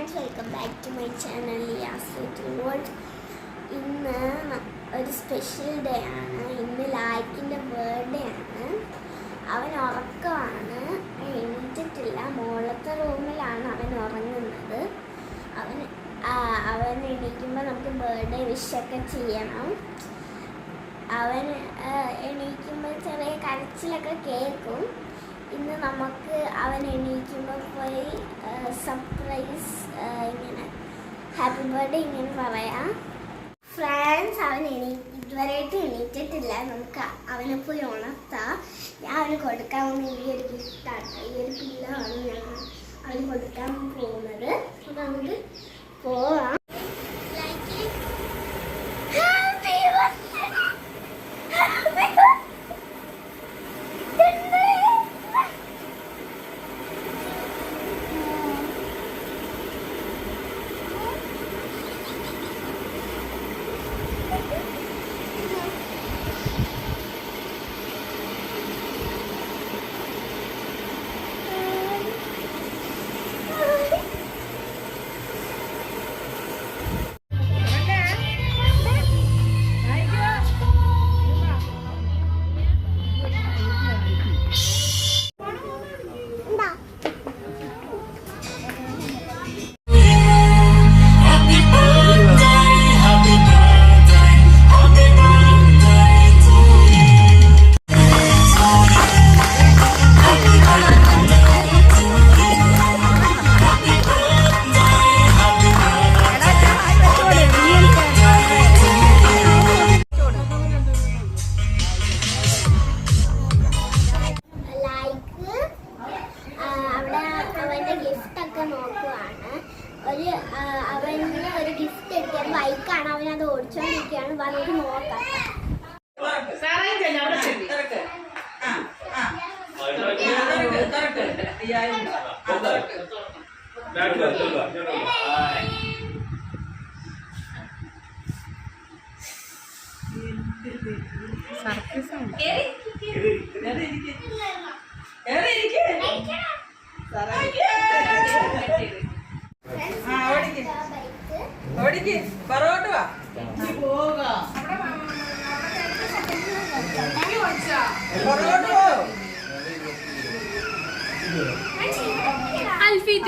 Friends, welcome back to my channel യാസ്വേൾഡ്. ഇന്ന് ഒരു സ്പെഷ്യൽ ഡേ ആണ്. ഇന്ന് ലായ്ക്കിൻ്റെ ബർത്ത്ഡേ ആണ്. അവൻ ഉറക്കമാണ്, എണീറ്റിട്ടില്ല. മുകളിലത്തെ റൂമിലാണ് അവൻ ഉറങ്ങുന്നത്. അവൻ എണീക്കുമ്പോൾ നമുക്ക് ബർത്ത്ഡേ വിഷൊക്കെ ചെയ്യണം. അവൻ എണീക്കുമ്പോൾ ചെറിയ കരച്ചിലൊക്കെ കേൾക്കും. ഇന്ന് നമുക്ക് അവൻ എണീക്കുമ്പോൾ പോയി സർപ്രൈസ് ഇങ്ങനെ ഹാപ്പി ബർത്ത്ഡേ ഇങ്ങനെ പറയാം. ഫ്രണ്ട്സ്, അവൻ ഇതുവരെയായിട്ട് എണീറ്റിട്ടില്ല. നമുക്ക് അവനെ പോയി ഉണർത്താം. ഞാൻ അവന് കൊടുക്കാൻ പോകുന്ന ഈ ഒരു ഗിഫ്റ്റാണ്. ഈ ഒരു പില്ലാണ് ഞാൻ അവന് കൊടുക്കാൻ പോകുന്നത്. അപ്പോൾ നമുക്ക് പോവാം. അവന് ഒരു ഗിഫ്റ്റ് എടുക്കാൻ ബൈക്കാണ്. അവനത് ഓടിച്ചോണ്ടിരിക്കുകയാണ്. നമുക്ക് നോക്കാം. Alfie